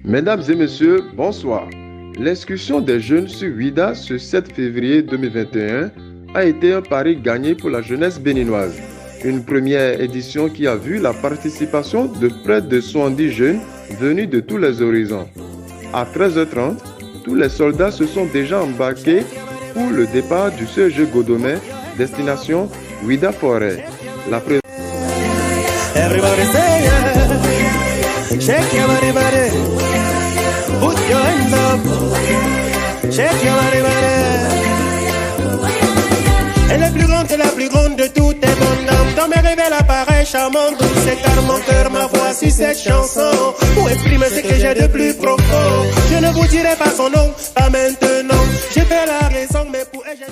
Mesdames et messieurs, bonsoir. L'excursion des jeunes sur Ouidah ce 7 février 2021 a été un pari gagné pour la jeunesse béninoise. Une première édition qui a vu la participation de près de 70 jeunes venus de tous les horizons. À 13h30, tous les soldats se sont déjà embarqués pour le départ du CEG Godomé, destination Ouidah Forêt. La Shake your body, body. Put your hands up. Shake your body, body. Elle est plus grande, c'est la plus grande de toutes tes bonnes dames. Dans mes rêves, elle apparaît charmante, douce, car mon cœur, ma voix sur cette chanson. Pour exprimer ce que j'ai de plus profond. Je ne vous dirai pas son nom, pas maintenant. J'ai fait la raison, mais pour elle, j'ai...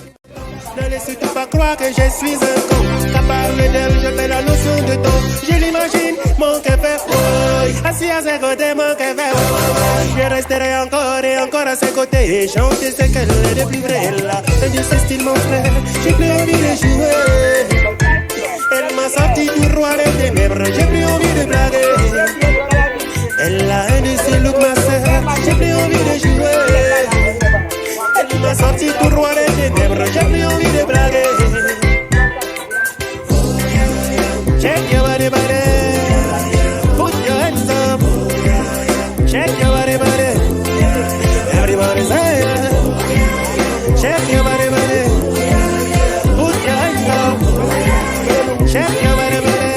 Ne laisse surtout pas croire que je suis un con. Qu'à parler d'elle, je fais la notion de temps. Je l'imagine, mon cœur fait froid. Assis à ses côtés, mon cœur fait froid. Je resterai encore et encore à ses côtés et chanter ce qu'elle est de plus vrai là. Et de ce style, mon frère, j'ai plus envie de jouer. Elle m'a sorti du roi des ténèbres, j'ai plus envie de blaguer. Elle a un de ses looks, ma sœur, j'ai plus envie de jouer. Elle m'a sorti du roi des ténèbres, j'ai plus envie de blaguer. Check your body, body. Put your hands up. Check your body, body. Everybody say it. Check your body, body. Put your hands up. Check your body, body.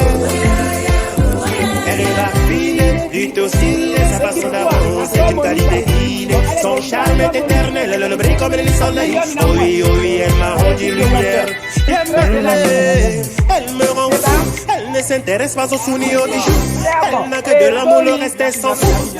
Elle est raffinée, plutôt stylée, sa façon d'avancer, c'est une qualité innée. Son charme est éternel, elle le brille comme le soleil. Oh oui, elle m'a rendu lumière. Elle me rend fou. Elle ne s'intéresse pas aux sous ni aux bijoux. Elle n'a que de l'amour, le reste est sans fou.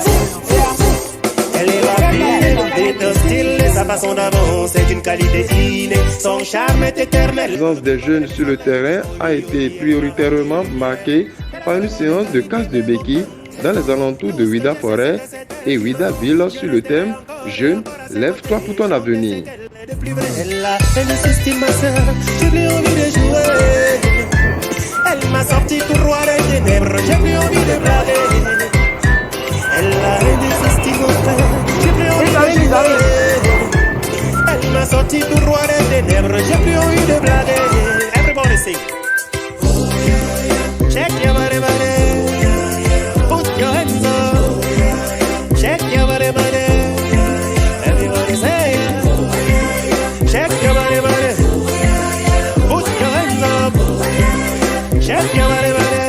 Elle est rapide, elle est hostile, sa façon d'avancer est une qualité innée. Son charme est éternel. La présence des jeunes sur le terrain a été prioritairement marquée par une séance de casse de béquilles dans les alentours de Ouidah Forêt et Ouidah Ville sur le thème « Jeune, lève-toi pour ton avenir ». Elle est style, ma sœur, j'ai plus envie de jouer. Elle m'a sorti tout roi des ténèbres, j'ai plus envie de blaguer. Elle a résisté mon frère, j'ai plus envie de jouer. Elle m'a sorti tout roi des ténèbres, j'ai plus envie de blaguer. Everybody sing. Check your body, body. Put your hands up. Check your body, body. Everybody say it. Check your body, body. Put your hands up. Check your body, body.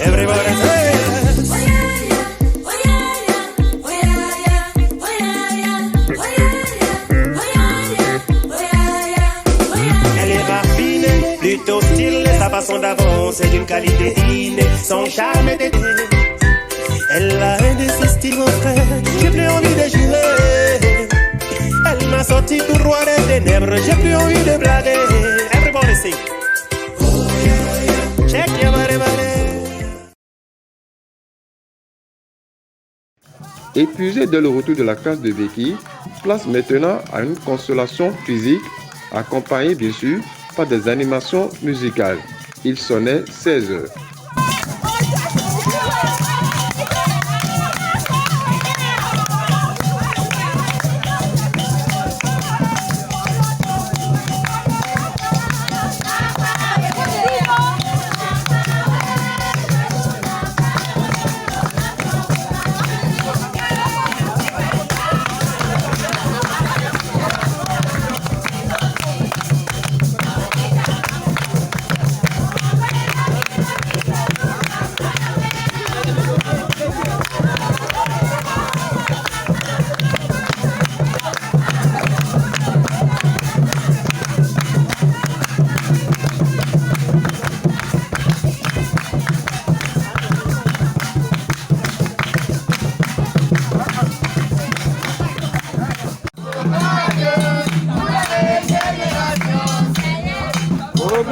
Everybody say it. Elle est raffinée, plutôt stylée, sa façon d'avancer d'une qualité innée. Son charme est éternel. Elle a un de ses styles, mon frère, j'ai plus envie de jouer. Elle m'a sorti tout roi des ténèbres, j'ai plus envie de blaguer. Everybody sing. Check your body, body. Épuisé dès le retour de la casse de béquilles, place maintenant à une consolation physique, accompagnée bien sûr par des animations musicales. Il sonnait 16 heures.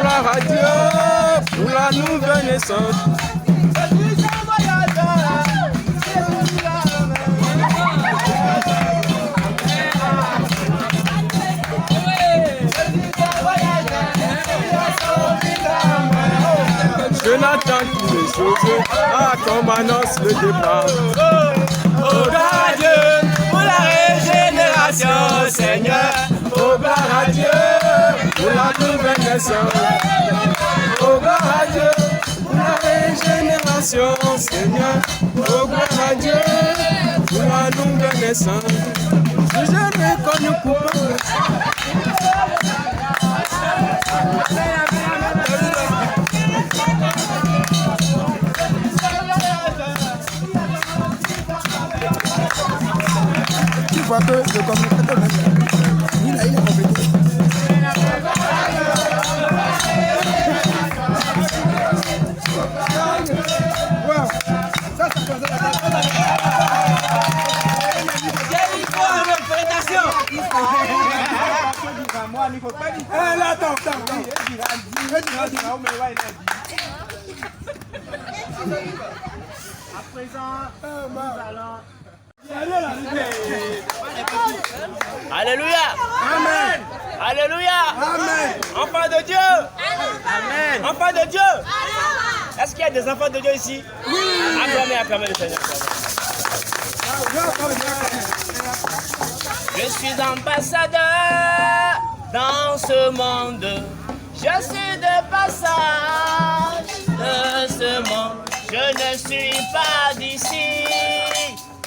Gloire à Dieu pour la nouvelle naissance. Jonathan qui est sauvé, comme annonce le départ. Oh gloire à Dieu pour la régénération, Seigneur. Oh gloire à Dieu pour la nouvelle naissance. Oh gloire à Dieu pour la régénération, Seigneur. Oh gloire à Dieu pour la nouvelle naissance. Je n'ai connu coupable. Tu vois que le communicateur, il a complété. Wow. Ça À présent, nous allons... Alléluia. Amen. Alléluia. Amen. Enfants de Dieu. Amen. Enfants de Dieu. Est-ce qu'il y a des enfants de Dieu ici? Oui. Acclamez le Seigneur. Je suis ambassadeur dans ce monde. Je suis de passage de ce monde. Je ne suis pas d'ici.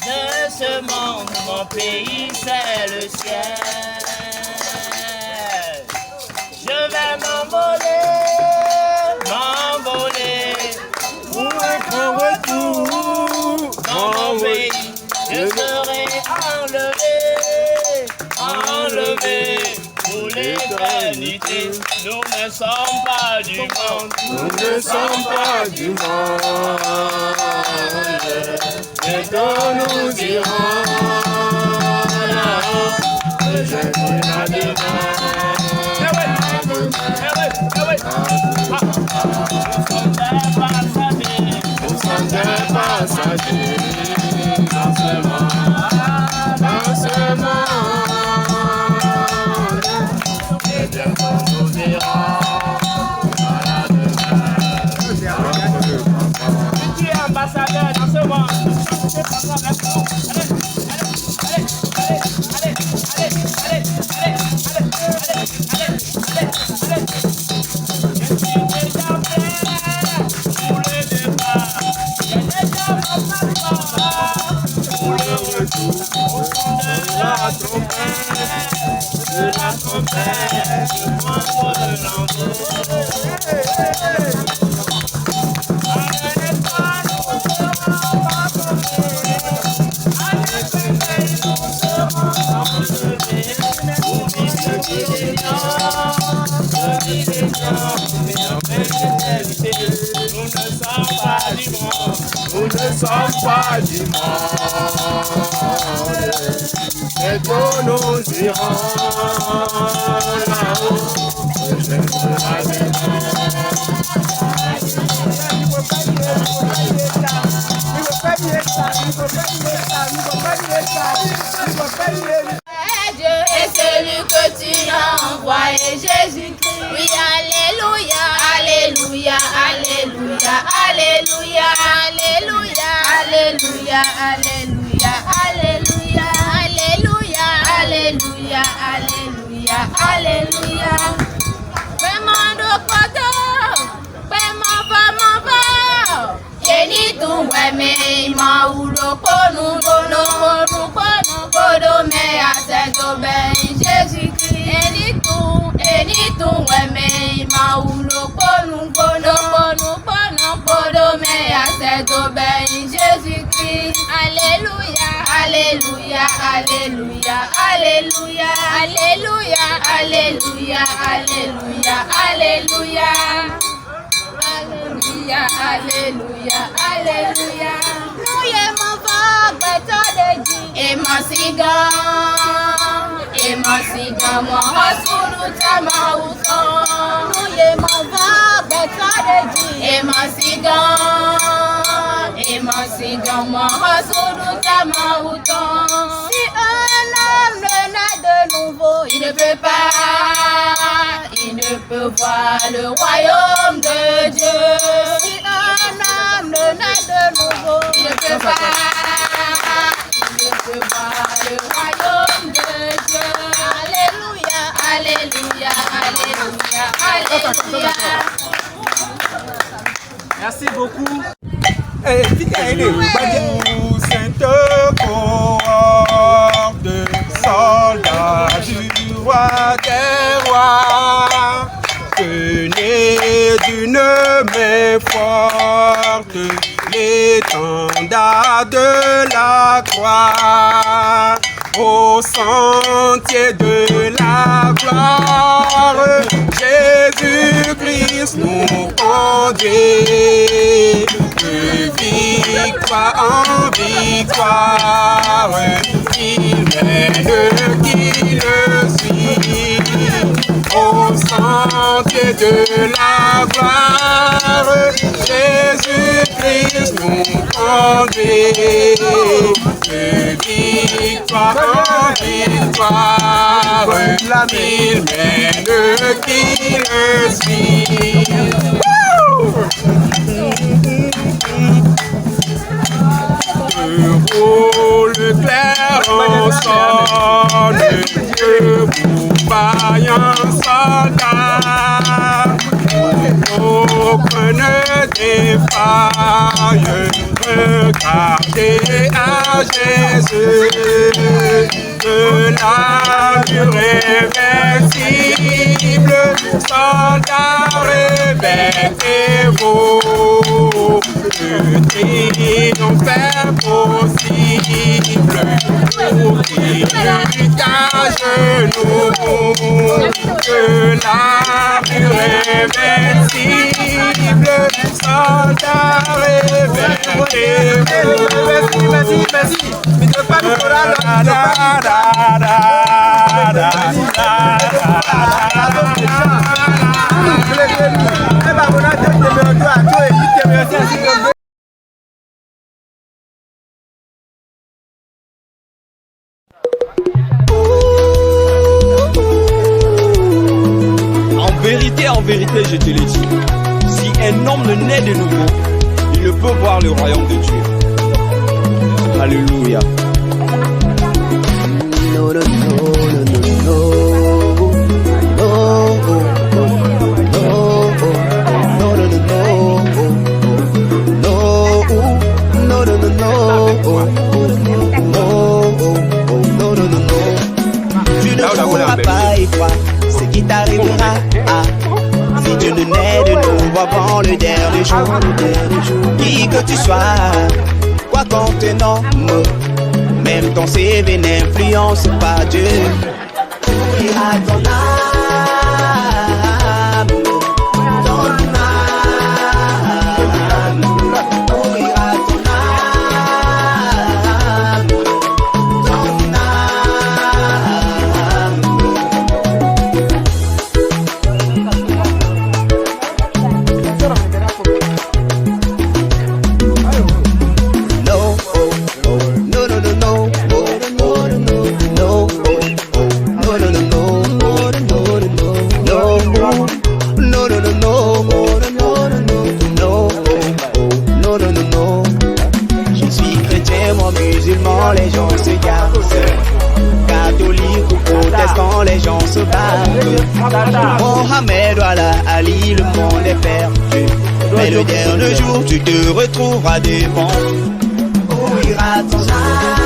De ce monde, mon pays c'est le ciel. Je vais m'envoler pour un grand retour dans mon pays. Je serai enlevé pour l'éternité. Nous ne sommes pas du monde. Nous ne sommes pas du monde. Bientôt nous irons là-haut. Le jeudi la demain. Nous sommes des passagers dans ce monde. Dans ce monde. Et bientôt nous irons. Tu es ambassadeur dans ce monde. Nous ne sommes pas du monde. Bientôt nous irons là-haut. Le jeudi la demain. Dieu est celui que tu as envoyé, Jésus-Christ. Oui, alléluia, alléluia, alléluia, alléluia, alléluia, alléluia, alléluia, alléluia, alléluia, alléluia, alléluia, alléluia. Paiement kodo, paiement va. Yeni tuweme ma ulo konu kodo me aseto ben Jésus-Christ. Eni tuweme ma ulo konu kodo me aseto ben Jésus-Christ. Alléluia, alléluia, alléluia, alléluia, alléluia, alléluia, alléluia, alléluia. Alléluia, alléluia, alléluia. Nous y mon de Dieu. Et ma sigan, moi, Rasulu Tamaouton. Nous y mon de Dieu. Et ma sigan, moi, Rasulu Tamaouton. Si un homme ne naît de nouveau, il ne peut voir le royaume de Dieu. Si un homme ne naît de nouveau, il ne peut pas Merci beaucoup. Sainte cohorte de soldats du roi des rois, tenez d'une main forte l'étendard de la croix, au sentier de la gloire, Jésus-Christ nous conduit. De victoire en victoire, il mène qui le suit, au sentier de la gloire, Jésus-Christ nous conduit. De victoire en victoire, il mène qui le suit. Le clair en sonne, vous vaillants soldats, prenez des failles, regardez à Jésus, de l'armure invincible, soldats revêtez-vous, le triomphe est possible, pour qu'il lutte à genoux, que l'armure invincible, soldats revêtez-vous. Vas-y. Mais tu veux pas me En vérité, je te le dis, si un homme ne naît de nouveau, il ne peut voir le royaume de Dieu. Alléluia. No, no, no, no, no, tu ne pourras pas y croire ce qui t'arrivera. Si tu ne nais de nouveau avant le dernier jour, qui que tu sois, quoi qu'on te nomme, même ton CV n'influence pas Dieu. Il a ton âme, ton âme, il a ton âme, ton les gens se cassent, catholiques ou protestants, les gens se battent. Mohamed, Allah, Ali, le monde est perdu. Mais le dernier jour, tu te retrouveras devant. Où ira ton âme?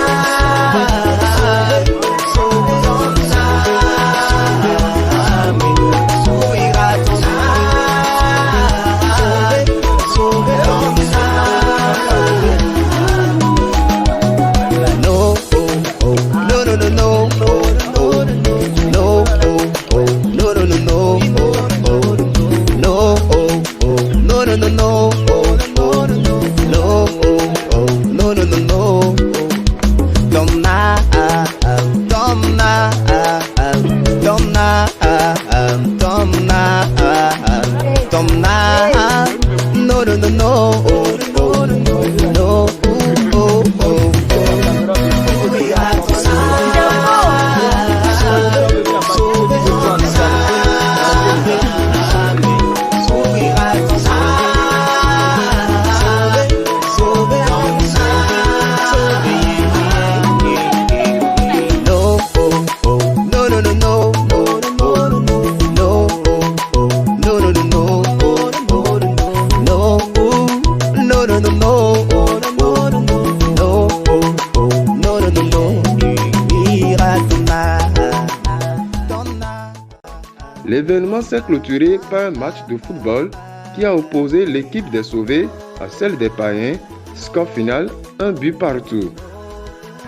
L'événement s'est clôturé par un match de football qui a opposé l'équipe des sauvés à celle des païens, score final 1 but partout.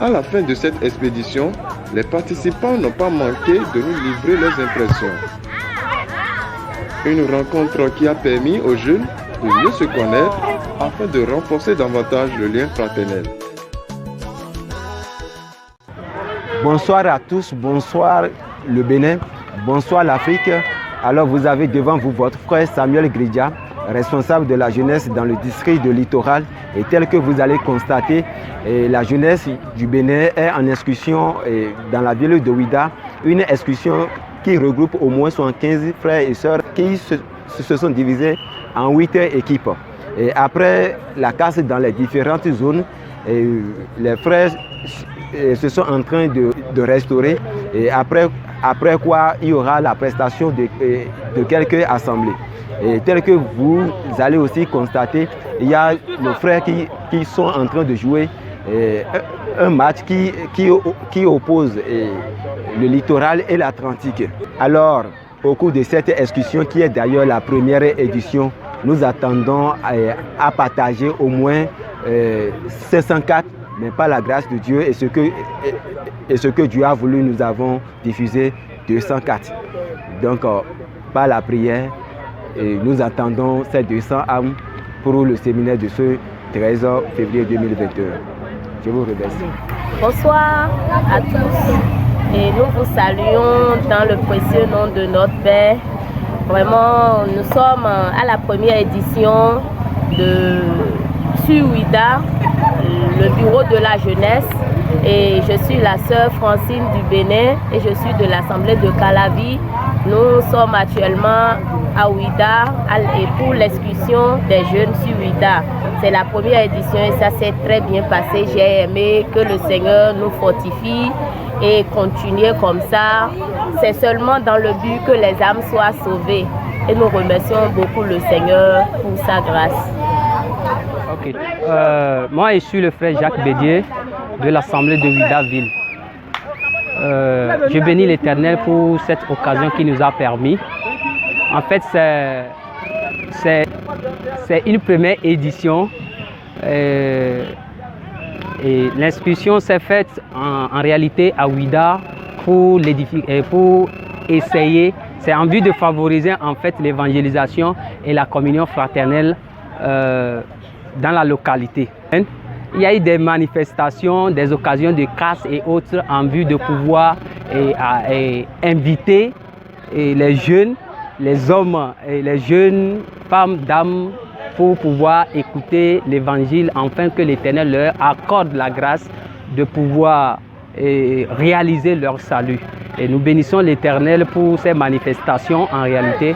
À la fin de cette expédition, les participants n'ont pas manqué de nous livrer leurs impressions. Une rencontre qui a permis aux jeunes de mieux se connaître afin de renforcer davantage le lien fraternel. Bonsoir à tous, bonsoir le Bénin, bonsoir l'Afrique. Alors vous avez devant vous votre frère Samuel Gridia, responsable de la jeunesse dans le district de Littoral. Et tel que vous allez constater, la jeunesse du Bénin est en excursion dans la ville de Ouidah, une excursion qui regroupe au moins 75 frères et sœurs qui se sont divisés en 8 équipes. Et après la casse dans les différentes zones, les frères se sont en train de restaurer. Et après quoi, il y aura la prestation de quelques assemblées. Et tel que vous allez aussi constater, il y a nos frères qui sont en train de jouer un match qui oppose le littoral et l'Atlantique. Alors, au cours de cette excursion, qui est d'ailleurs la première édition, nous attendons à partager au moins 504, mais par la grâce de Dieu et ce que Dieu a voulu, nous avons diffusé 204. Donc, par la prière, nous attendons ces 200 âmes pour le séminaire de ce 13 février 2021. Je vous remercie. Bonsoir à tous et nous vous saluons dans le précieux nom de notre Père. Vraiment, nous sommes à la première édition de Ouidah, le bureau de la jeunesse, et je suis la sœur Francine du Bénin et je suis de l'Assemblée de Calavi. Nous sommes actuellement à Ouidah et pour l'excursion des jeunes sur Ouidah. C'est la première édition et ça s'est très bien passé. J'ai aimé que le Seigneur nous fortifie et continuer comme ça. C'est seulement dans le but que les âmes soient sauvées. Et nous remercions beaucoup le Seigneur pour sa grâce. Okay. Moi, je suis le frère Jacques Bédier de l'Assemblée de Ouidah-Ville. Je bénis l'Éternel pour cette occasion qui nous a permis. En fait, c'est une première édition et l'inscription s'est faite en réalité à Ouidah pour essayer, c'est en vue de favoriser en fait l'évangélisation et la communion fraternelle dans la localité. Il y a eu des manifestations, des occasions de casse et autres en vue de pouvoir inviter les jeunes, les hommes et les jeunes femmes, dames, pour pouvoir écouter l'évangile afin que l'Éternel leur accorde la grâce de pouvoir réaliser leur salut. Et nous bénissons l'Éternel pour ces manifestations en réalité.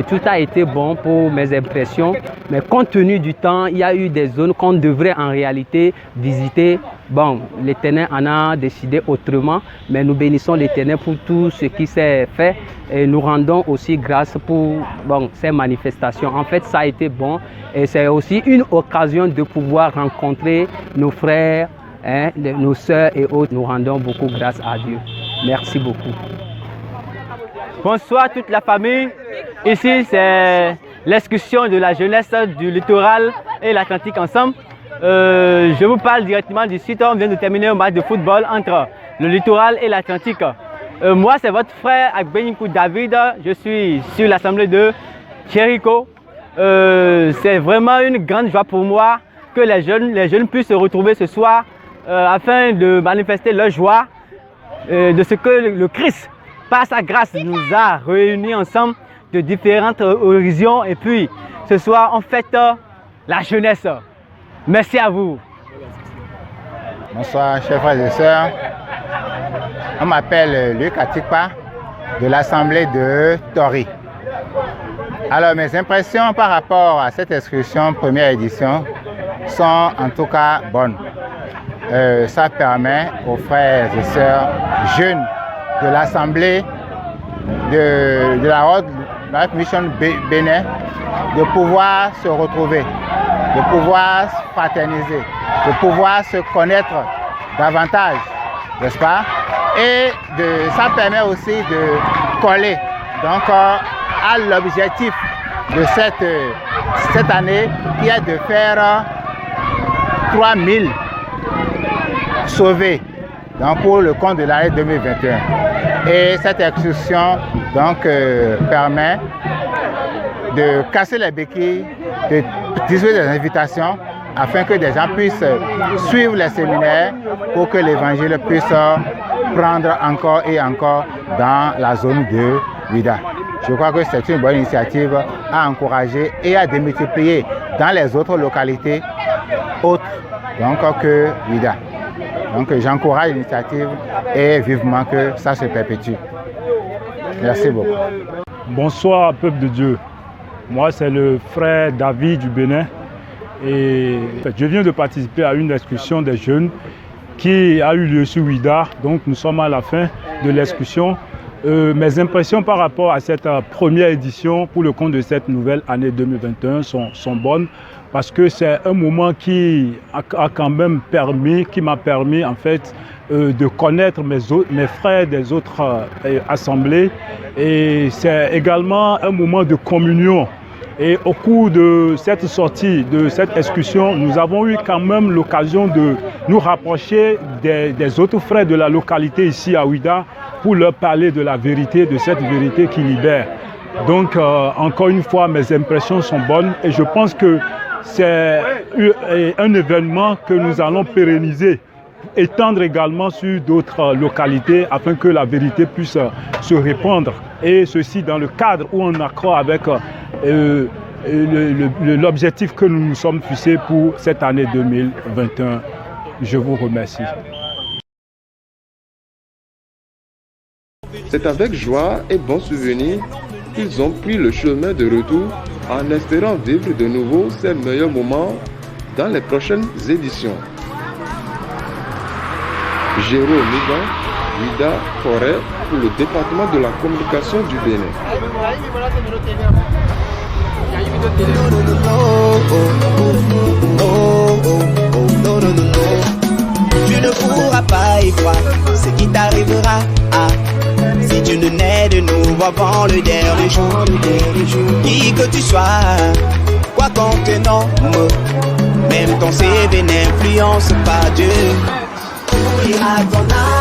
Tout a été bon pour mes impressions, mais compte tenu du temps, il y a eu des zones qu'on devrait en réalité visiter. Bon, l'Éternel en a décidé autrement, mais nous bénissons l'Éternel pour tout ce qui s'est fait et nous rendons aussi grâce pour ces manifestations. En fait, ça a été bon et c'est aussi une occasion de pouvoir rencontrer nos frères, nos sœurs et autres. Nous rendons beaucoup grâce à Dieu. Merci beaucoup. Bonsoir toute la famille. Ici, c'est l'excursion de la jeunesse du littoral et l'Atlantique ensemble. Je vous parle directement du site. On vient de terminer un match de football entre le littoral et l'Atlantique. Moi, c'est votre frère Agbeninkou David. Je suis sur l'Assemblée de Jéricho. C'est vraiment une grande joie pour moi que les jeunes puissent se retrouver ce soir afin de manifester leur joie de ce que le Christ, par sa grâce, nous a réunis ensemble de différentes horizons. Et puis, ce soir, on fête la jeunesse. Merci à vous. Bonsoir, chers frères et sœurs. On m'appelle Luc Atikpa de l'Assemblée de Tori. Alors, mes impressions par rapport à cette excursion première édition sont en tout cas bonnes. Ça permet aux frères et sœurs jeunes de l'Assemblée de la Haute Mission Bénin de pouvoir se retrouver, de pouvoir se fraterniser, de pouvoir se connaître davantage, n'est-ce pas? Et ça permet aussi de coller. Donc, a l'objectif de cette année qui est de faire 3000 sauvés donc pour le compte de l'année 2021. Et cette excursion donc permet de casser les béquilles, de distribuer des invitations afin que des gens puissent suivre les séminaires pour que l'évangile puisse prendre encore et encore dans la zone de Ouidah. Je crois que c'est une bonne initiative à encourager et à démultiplier dans les autres localités autres donc, que Ouidah. Donc j'encourage l'initiative et vivement que ça se perpétue. Merci beaucoup. Bonsoir peuple de Dieu. Moi c'est le frère David du Bénin et je viens de participer à une excursion des jeunes qui a eu lieu sur Ouidah. Donc nous sommes à la fin de l'excursion. Mes impressions par rapport à cette première édition pour le compte de cette nouvelle année 2021 sont bonnes parce que c'est un moment qui a quand même permis, qui m'a permis en fait de connaître mes frères des autres assemblées et c'est également un moment de communion. Et au cours de cette sortie, de cette excursion, nous avons eu quand même l'occasion de nous rapprocher des autres frères de la localité ici à Ouidah pour leur parler de la vérité, de cette vérité qui libère. Donc, encore une fois, mes impressions sont bonnes et je pense que c'est un événement que nous allons pérenniser, étendre également sur d'autres localités afin que la vérité puisse se répandre. Et ceci dans le cadre où on accorde avec l'objectif que nous nous sommes fixés pour cette année 2021. Je vous remercie. C'est avec joie et bons souvenirs qu'ils ont pris le chemin de retour en espérant vivre de nouveau ces meilleurs moments dans les prochaines éditions. Jérôme Migan, Ouidah Forêt pour le département de la communication du Bénin. Tu ne pourras pas y croire ce qui t'arrivera si tu ne nais de nouveau avant le dernier jour. Qui que tu sois, quoi qu'on te nomme, même ton CV n'influence pas Dieu. Et à ton âme